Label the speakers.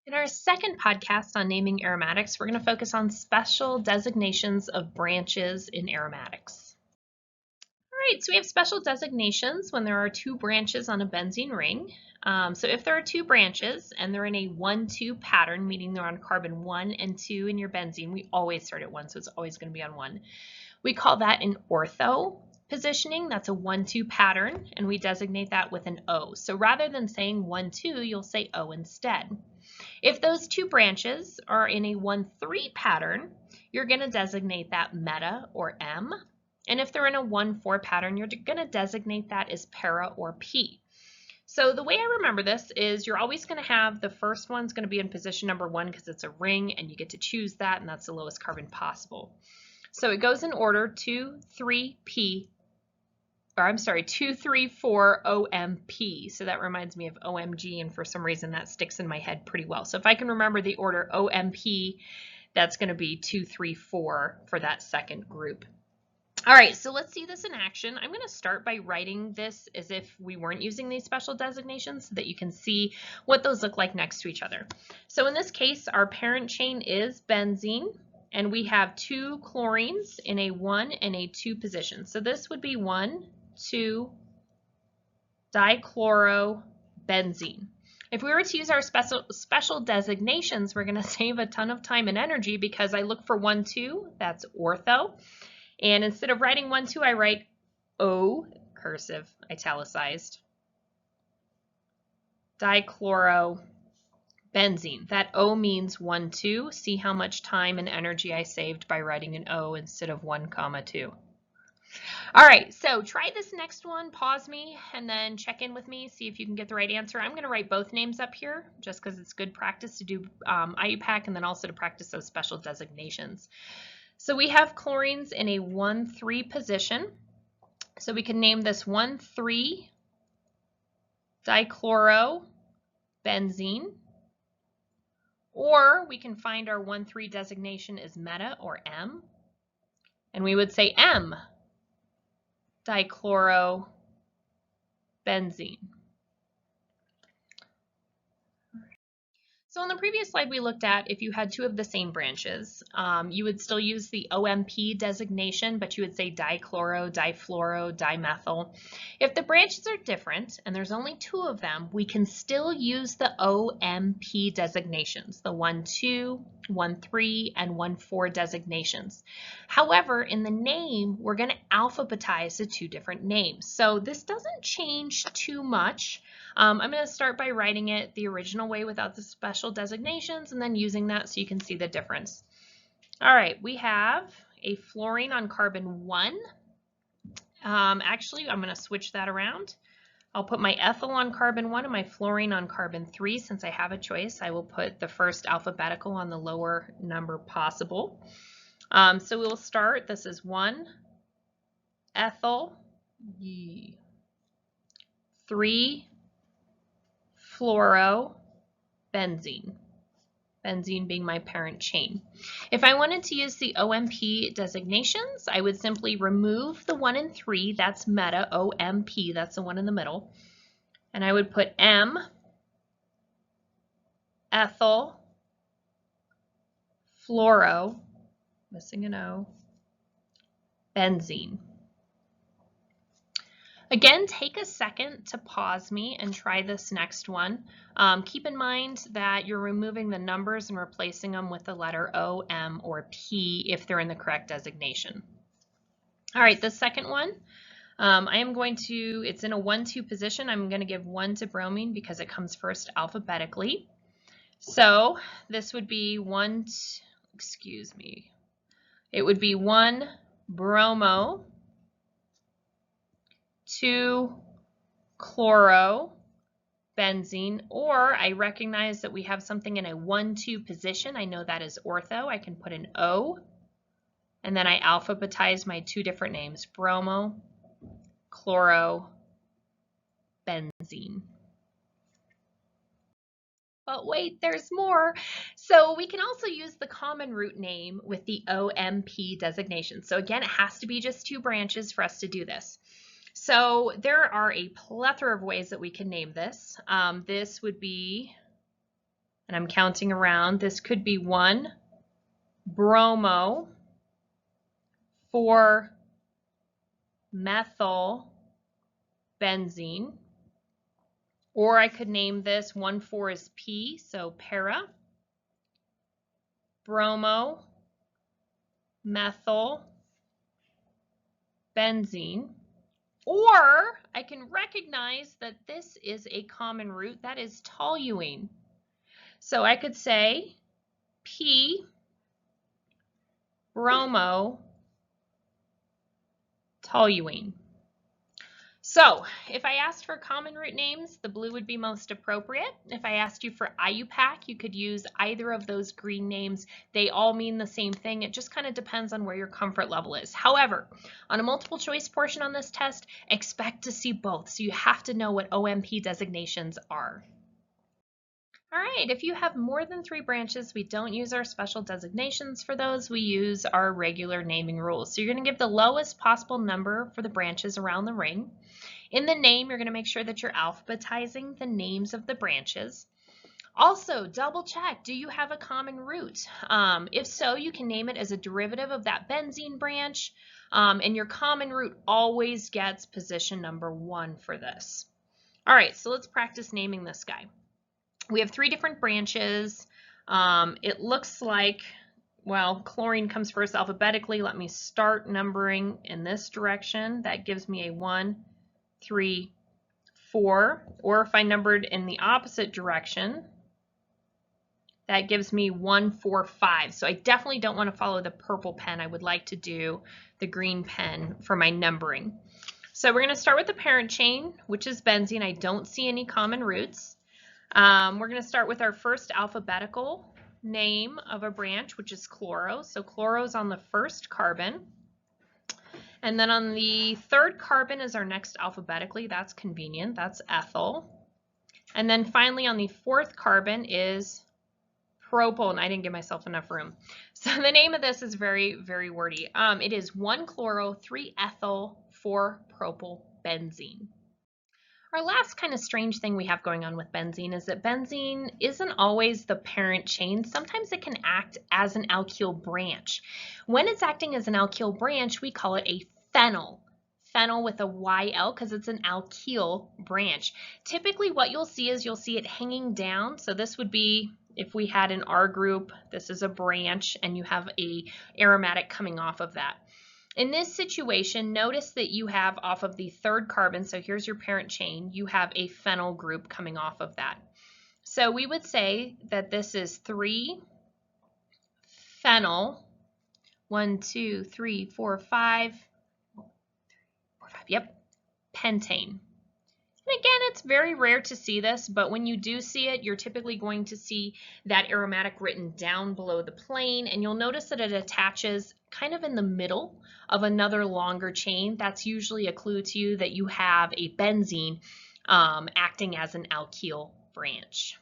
Speaker 1: In our second podcast on naming aromatics, we're going to focus on special designations of branches in aromatics. All right, so we have special designations when there are two branches on a benzene ring. So if there are two branches and they're in a 1-2 pattern, meaning they're on carbon 1 and 2 in your benzene, we always start at 1, so it's always going to be on 1. We call that an ortho positioning. That's a 1-2 pattern, and we designate that with an O. So rather than saying 1-2, you'll say O instead. If those two branches are in a 1-3 pattern, you're going to designate that meta or M. And if they're in a 1-4 pattern, you're going to designate that as para or P. So the way I remember this is you're always going to have the first one's going to be in position number 1 because it's a ring and you get to choose that, and that's the lowest carbon possible. So it goes in order 2, 3, P, or I'm sorry, 2, 3, 4, OMP. So that reminds me of OMG, and for some reason that sticks in my head pretty well. So if I can remember the order OMP, that's going to be 2, 3, 4 for that second group. All right, so let's see this in action. I'm going to start by writing this as if we weren't using these special designations so that you can see what those look like next to each other. So in this case, our parent chain is benzene, and we have two chlorines in a 1 and a 2 position. So this would be 1, 2, dichlorobenzene. If we were to use our special designations, we're going to save a ton of time and energy because I look for 1, 2, that's ortho. And instead of writing 1, 2, I write O, cursive, italicized, dichlorobenzene. That O means 1, 2. See how much time and energy I saved by writing an O instead of 1, 2. All right, so try this next one, pause me, and then check in with me, see if you can get the right answer. I'm going to write both names up here just because it's good practice to do IUPAC and then also to practice those special designations. So we have chlorines in a 1-3 position. So we can name this 1,3 dichlorobenzene, or we can find our 1,3 designation as meta or M, and we would say M dichlorobenzene. So on the previous slide we looked at if you had two of the same branches, you would still use the OMP designation, but you would say dichloro, difluoro, dimethyl. If the branches are different and there's only two of them, we can still use the OMP designations, the 1-2, 1-3, and 1-4 designations. However, in the name, we're going to alphabetize the two different names. So this doesn't change too much. I'm going to start by writing it the original way without the special designations and then using that so you can see the difference. All right, we have a fluorine on carbon 1. Actually, I'm going to switch that around. I'll put my ethyl on carbon 1 and my fluorine on carbon 3. Since I have a choice, I will put the first alphabetical on the lower number possible. So we'll start. This is 1 ethyl, 3 fluorobenzene, benzene being my parent chain. If I wanted to use the OMP designations, I would simply remove the 1 and 3, that's meta, OMP, that's the one in the middle, and I would put M, ethyl, fluoro, missing an O, benzene. Again, take a second to pause me and try this next one. Keep in mind that you're removing the numbers and replacing them with the letter O, M, or P if they're in the correct designation. All right, the second one, I am going to, it's in a 1-2 position. I'm going to give 1 to bromine because it comes first alphabetically. So this would be 1, excuse me, it would be 1 bromo, 2 chlorobenzene, or I recognize that we have something in a 1-2 position. I know that is ortho. I can put an O, and then I alphabetize my two different names, bromo, chlorobenzene. But wait, there's more. So we can also use the common root name with the OMP designation. So again, it has to be just two branches for us to do this. So there are a plethora of ways that we can name this. This would be and I'm counting around, this could be 1 bromo 4 methyl benzene, or I could name this 1,4 is P, so para bromo methyl benzene. Or I can recognize that this is a common root, that is toluene. So I could say P bromo toluene. So if I asked for common root names, the blue would be most appropriate. If I asked you for IUPAC, you could use either of those green names. They all mean the same thing. It just kind of depends on where your comfort level is. However, on a multiple choice portion on this test, expect to see both. So you have to know what OMP designations are. All right, if you have more than 3 branches, we don't use our special designations for those. We use our regular naming rules. So you're going to give the lowest possible number for the branches around the ring. In the name, you're going to make sure that you're alphabetizing the names of the branches. Also, double check, do you have a common root? If so, you can name it as a derivative of that benzene branch, and your common root always gets position number 1 for this. All right, so let's practice naming this guy. We have 3 different branches. It looks like, well, chlorine comes first alphabetically. Let me start numbering in this direction. That gives me a 1, 3, 4. Or if I numbered in the opposite direction, that gives me 1, 4, 5. So I definitely don't want to follow the purple pen. I would like to do the green pen for my numbering. So we're going to start with the parent chain, which is benzene. I don't see any common roots. We're going to start with our first alphabetical name of a branch, which is chloro. So chloro is on the first carbon. And then on the third carbon is our next alphabetically. That's convenient. That's ethyl. And then finally on the fourth carbon is propyl, and I didn't give myself enough room. So the name of this is very, very wordy. It is 1 chloro, 3 ethyl, 4 propyl benzene. Our last kind of strange thing we have going on with benzene is that benzene isn't always the parent chain. Sometimes it can act as an alkyl branch. When it's acting as an alkyl branch, we call it a phenyl. Phenyl with a YL because it's an alkyl branch. Typically what you'll see is you'll see it hanging down. So this would be, if we had an R group, this is a branch and you have a aromatic coming off of that. In this situation, notice that you have off of the third carbon, so here's your parent chain, you have a phenyl group coming off of that. So we would say that this is 3 phenyl, 1, 2, 3, 4, 5, yep, pentane. And again, it's very rare to see this, but when you do see it, you're typically going to see that aromatic written down below the plane, and you'll notice that it attaches kind of in the middle of another longer chain. That's usually a clue to you that you have a benzene acting as an alkyl branch.